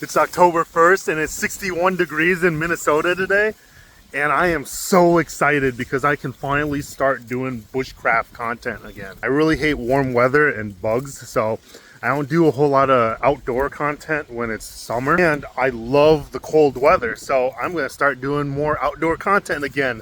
It's October 1st and it's 61 degrees in Minnesota today. And I am so excited because I can finally start doing bushcraft content again. I really hate warm weather and bugs, so I don't do a whole lot of outdoor content when it's summer. And I love the cold weather, so I'm gonna start doing more outdoor content again.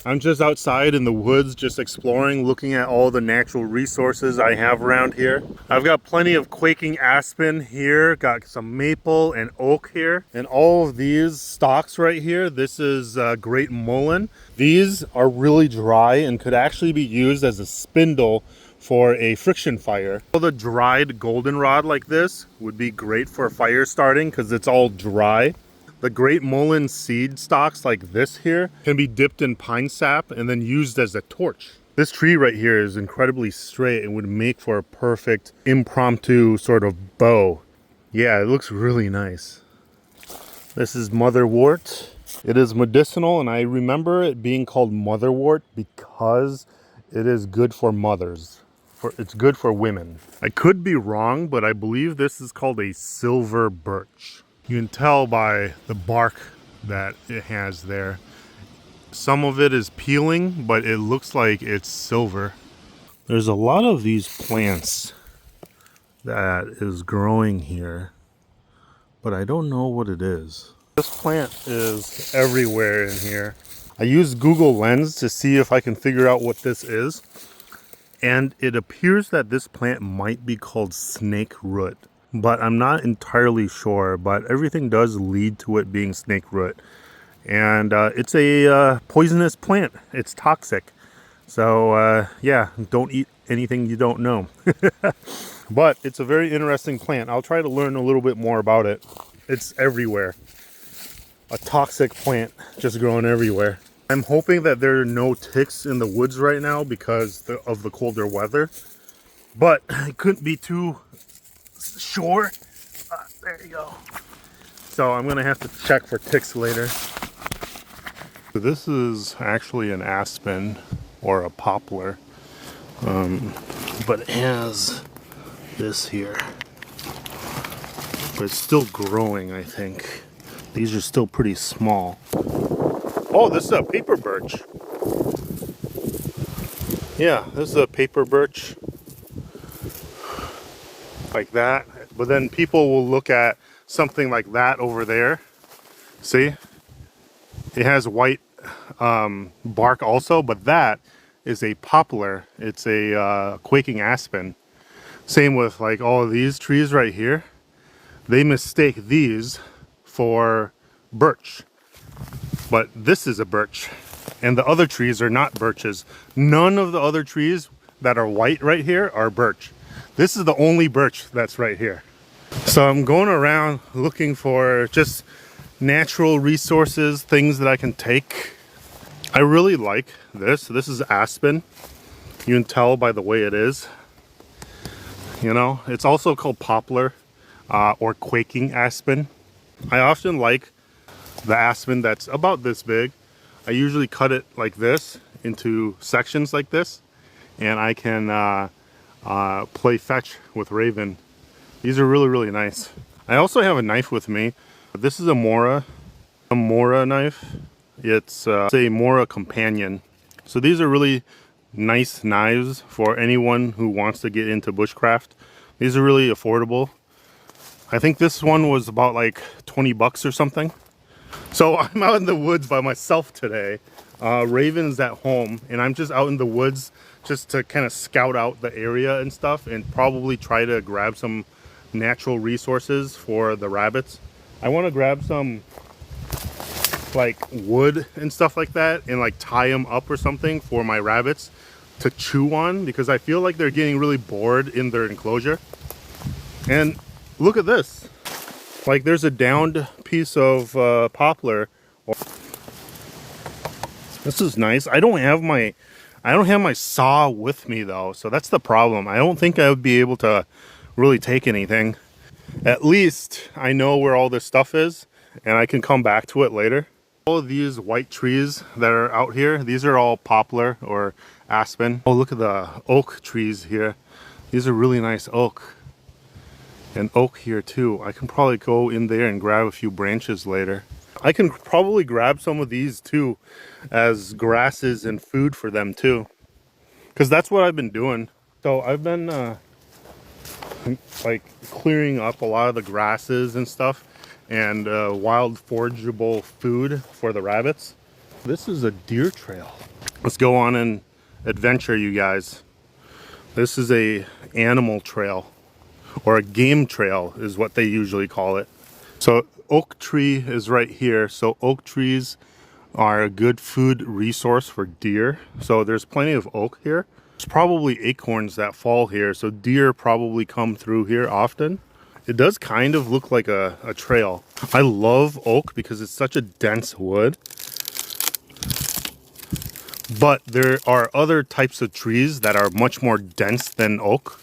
I'm just outside in the woods, just exploring, looking at all the natural resources I have around here. I've got plenty of quaking aspen here, got some maple and oak here, and all of these stalks right here, this is great mullein. These are really dry and could actually be used as a spindle for a friction fire. The dried goldenrod like this would be great for fire starting because it's all dry. The great mullein seed stalks like this here can be dipped in pine sap and then used as a torch. This tree right here is incredibly straight and would make for a perfect impromptu sort of bow. Yeah, it looks really nice. This is motherwort. It is medicinal, and I remember it being called motherwort because it is good for mothers. It's good for women. I could be wrong, but I believe this is called a silver birch. You can tell by the bark that it has there. Some of it is peeling, but it looks like it's silver. There's a lot of these plants that is growing here, but I don't know what it is. This plant is everywhere in here. I used Google Lens to see if I can figure out what this is. And it appears that this plant might be called snake root, but I'm not entirely sure, but everything does lead to it being snake root. And it's a poisonous plant. It's toxic. So yeah, don't eat anything you don't know. But it's a very interesting plant. I'll try to learn a little bit more about it. It's everywhere. A toxic plant just growing everywhere. I'm hoping that there are no ticks in the woods right now because of the colder weather, but I couldn't be too sure. There you go. So I'm gonna have to check for ticks later. So this is actually an aspen or a poplar, but it has this here. But it's still growing, I think. These are still pretty small. Oh, this is a paper birch. Yeah, this is a paper birch. Like that. But then people will look at something like that over there. See? It has white bark also, but that is a poplar. It's a quaking aspen. Same with like all of these trees right here. They mistake these for birch. But this is a birch, and the other trees are not birches. None of the other trees that are white right here are birch. This is the only birch that's right here. So I'm going around looking for just natural resources, things that I can take. I really like this. This is aspen. You can tell by the way it is. You know, it's also called poplar or quaking aspen. I often like the aspen that's about this big. I usually cut it like this into sections like this, and I can play fetch with Raven. These are really, really nice. I also have a knife with me. This is a Mora knife. It's a Mora Companion. So these are really nice knives for anyone who wants to get into bushcraft. These are really affordable. I think this one was about like 20 bucks or something. So I'm out in the woods by myself today. Raven's at home, and I'm just out in the woods just to kind of scout out the area and stuff, and probably try to grab some natural resources for the rabbits. I want to grab some like wood and stuff like that and like tie them up or something for my rabbits to chew on, because I feel like they're getting really bored in their enclosure. And look at this. Like there's a downed piece of poplar. This is nice. I don't have my saw with me though, so that's the problem. I don't think I would be able to really take anything. At least I know where all this stuff is, and I can come back to it later. All of these white trees that are out here, these are all poplar or aspen. Oh, look at the oak trees here. These are really nice oak. And oak here too. I can probably go in there and grab a few branches later. I can probably grab some of these too as grasses and food for them too, because that's what I've been doing. So I've been like clearing up a lot of the grasses and stuff, and wild forageable food for the rabbits. This is a deer trail. Let's go on an adventure, you guys. This is a animal trail, or a game trail is what they usually call it. So oak tree is right here. So oak trees are a good food resource for deer. So there's plenty of oak here. There's probably acorns that fall here, so deer probably come through here often. It does kind of look like a trail. I love oak because it's such a dense wood. But there are other types of trees that are much more dense than oak.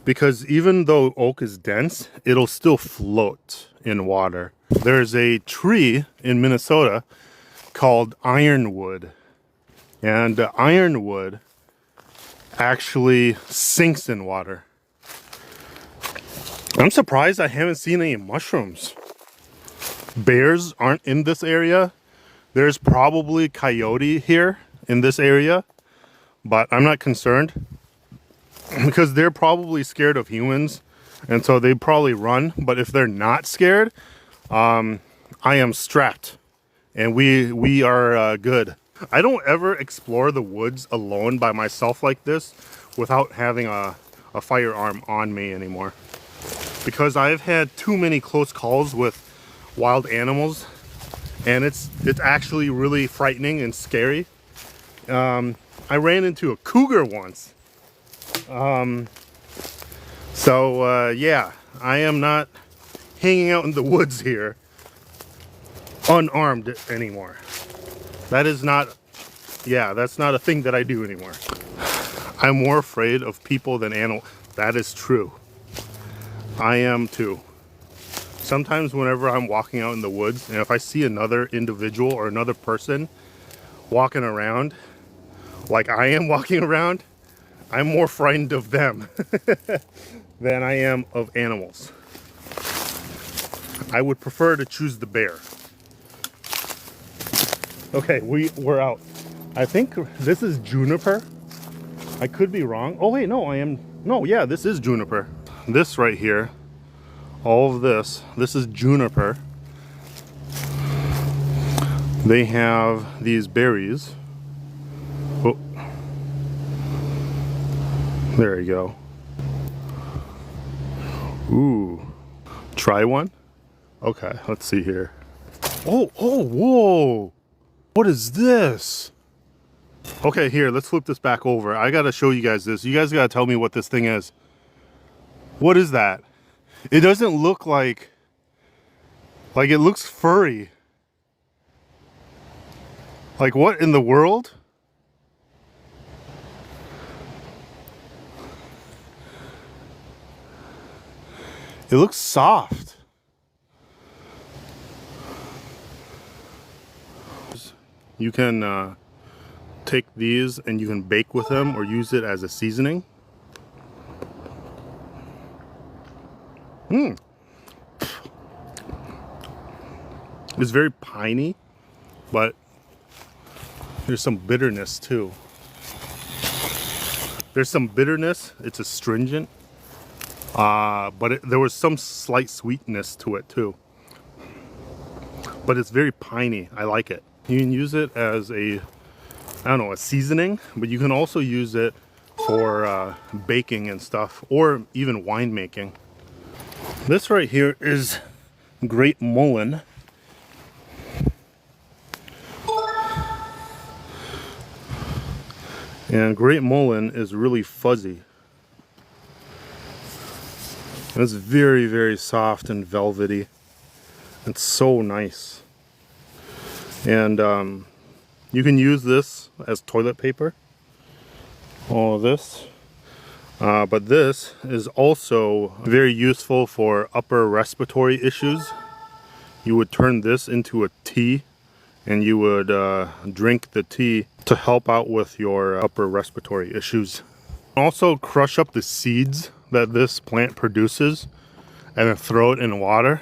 Because even though oak is dense, it'll still float in water. There's a tree in Minnesota called ironwood. And ironwood actually sinks in water. I'm surprised I haven't seen any mushrooms. Bears aren't in this area. There's probably coyote here in this area, but I'm not concerned because they're probably scared of humans, and so they probably run. But if they're not scared, I am strapped, and we are good. I don't ever explore the woods alone by myself like this without having a firearm on me anymore, because I've had too many close calls with wild animals, and it's actually really frightening and scary. I ran into a cougar once. Yeah, I am not hanging out in the woods here unarmed anymore. That is not, yeah, that's not a thing that I do anymore. I'm more afraid of people than animals. That is true. I am too. Sometimes whenever I'm walking out in the woods, and if I see another individual or another person walking around like I am walking around, I'm more frightened of them than I am of animals. I would prefer to choose the bear. Okay, we're out. I think this is juniper. I could be wrong. Oh wait, no, yeah, this is juniper. This right here, all of this is juniper. They have these berries. Oh, there you go. Ooh, try one? Okay, let's see here. Oh, whoa. What is this? Okay, here, let's flip this back over. I gotta show you guys this. You guys gotta tell me what this thing is. What is that? It doesn't look like it looks furry. Like, what in the world? It looks soft. You can take these and you can bake with them or use it as a seasoning. It's very piney, but there's some bitterness too. There's some bitterness. It's astringent, but there was some slight sweetness to it too. But it's very piney. I like it. You can use it as a seasoning, but you can also use it for baking and stuff, or even wine making. This right here is Great Mullen. And Great Mullen is really fuzzy. It's very, very soft and velvety. It's so nice. And you can use this as toilet paper. All of this. But this is also very useful for upper respiratory issues. You would turn this into a tea, and you would drink the tea to help out with your upper respiratory issues. Also crush up the seeds that this plant produces and then throw it in water,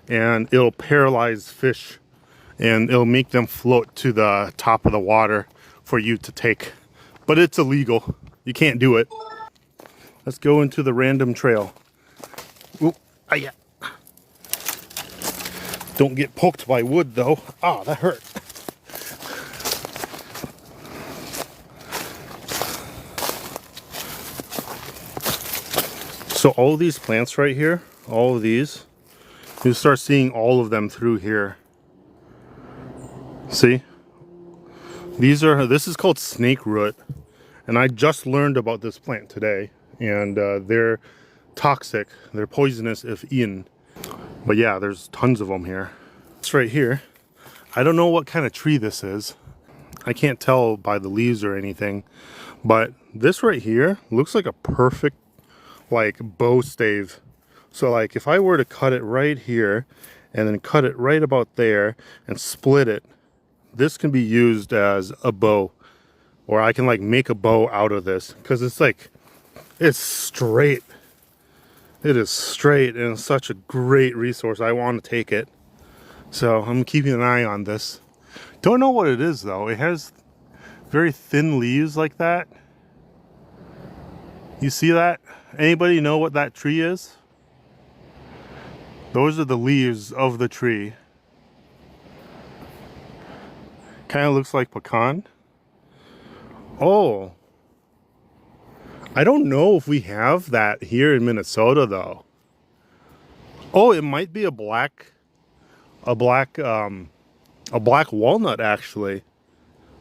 and it'll paralyze fish and it'll make them float to the top of the water for you to take. But it's illegal. You can't do it. Let's go into the random trail. Oop, yeah. Don't get poked by wood though. Ah, that hurt. So all these plants right here, all of these, you start seeing all of them through here. See? This is called snake root. And I just learned about this plant today. And they're toxic. They're poisonous if eaten. But yeah, there's tons of them here. It's right here. I don't know what kind of tree this is. I can't tell by the leaves or anything. But this right here looks like a perfect like bow stave. So like if I were to cut it right here and then cut it right about there and split it, this can be used as a bow. Or I can like make a bow out of this because it's like, it's straight. It is straight and it's such a great resource. I want to take it. So I'm keeping an eye on this. Don't know what it is though. It has very thin leaves like that. You see that? Anybody know what that tree is? Those are the leaves of the tree. Kind of looks like pecan. Oh. I don't know if we have that here in Minnesota though. Oh, it might be a black walnut actually.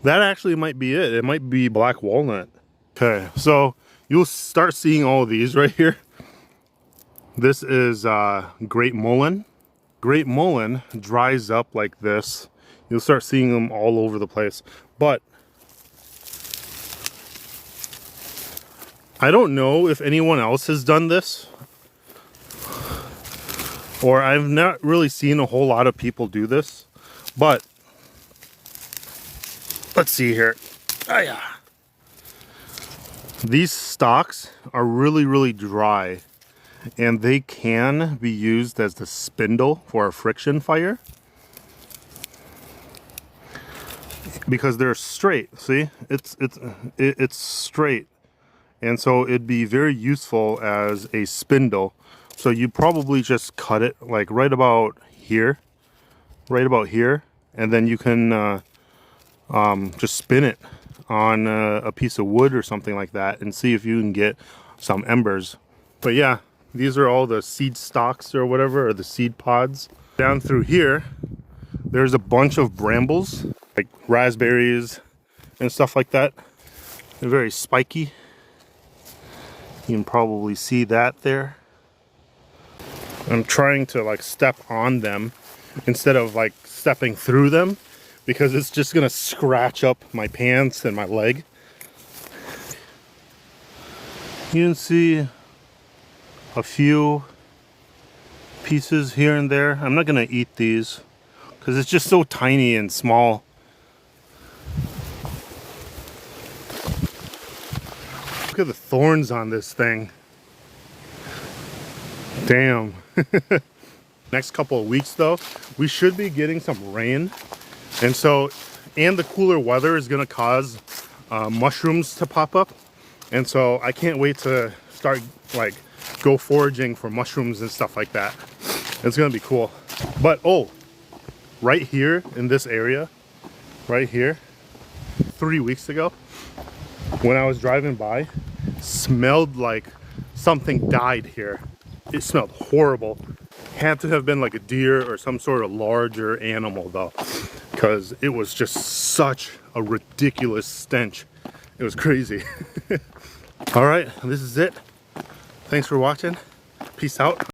That actually might be it. It might be black walnut. Okay, so you'll start seeing all of these right here. This is great mullein. Great mullein dries up like this. You'll start seeing them all over the place. But I don't know if anyone else has done this. Or I've not really seen a whole lot of people do this. But let's see here. Oh yeah. These stalks are really dry, and they can be used as the spindle for a friction fire because they're straight. See, it's straight, and so it'd be very useful as a spindle. So you probably just cut it like right about here, and then you can just spin it on a piece of wood or something like that and see if you can get some embers. But yeah, these are all the seed stalks or whatever, or the seed pods. Down through here, there's a bunch of brambles, like raspberries and stuff like that. They're very spiky. You can probably see that there. I'm trying to like step on them instead of like stepping through them, because it's just gonna scratch up my pants and my leg. You can see a few pieces here and there. I'm not gonna eat these because it's just so tiny and small. Look at the thorns on this thing. Damn. Next couple of weeks though, we should be getting some rain. And the cooler weather is gonna cause mushrooms to pop up. And so I can't wait to start like go foraging for mushrooms and stuff like that. It's gonna be cool. But oh, right here in this area, right here, 3 weeks ago, when I was driving by, smelled like something died here. It smelled horrible. Had to have been like a deer or some sort of larger animal though, because it was just such a ridiculous stench. It was crazy. All right, this is it. Thanks for watching. Peace out.